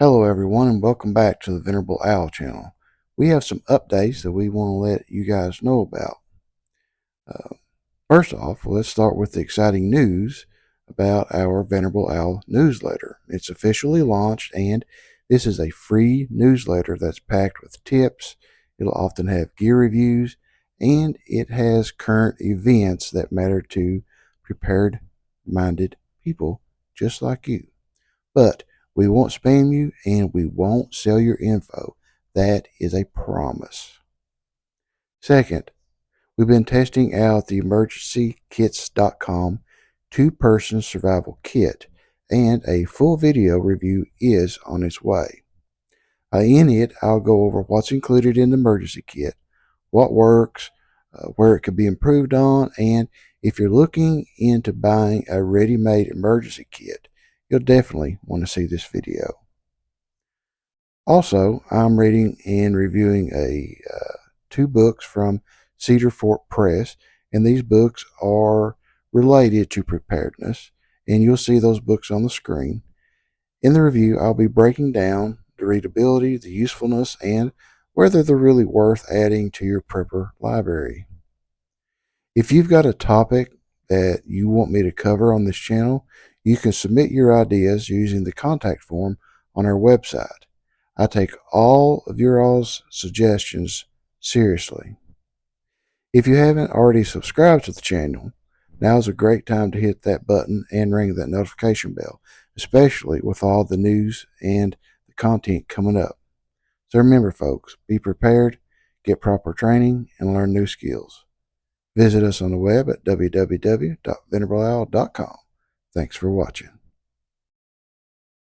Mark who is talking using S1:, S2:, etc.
S1: Hello everyone and welcome back to the Venerable Owl channel. We have some updates that we want to let you guys know about. First off, let's start with the exciting news about our Venerable Owl newsletter. It's officially launched, and this is a free newsletter that's packed with tips. It'll often have gear reviews, and it has current events that matter to prepared-minded people just like you. But we won't spam you and we won't sell your info. That is a promise. Second, we've been testing out the emergencykits.com two-person survival kit, and a full video review is on its way. In it, I'll go over what's included in the emergency kit, what works, where it could be improved on, and if you're looking into buying a ready-made emergency kit, you'll definitely want to see this video. Also, I'm reading and reviewing two books from Cedar Fort Press, and these books are related to preparedness, and you'll see those books on the screen. In the review, I'll be breaking down the readability, the usefulness, and whether they're really worth adding to your prepper library. If you've got a topic that you want me to cover on this channel, you can submit your ideas using the contact form on our website. I take all of your all's suggestions seriously. If you haven't already subscribed to the channel, now is a great time to hit that button and ring that notification bell, especially with all the news and the content coming up. So remember, folks, be prepared, get proper training, and learn new skills. Visit us on the web at www.venerableowl.com. Thanks for watching.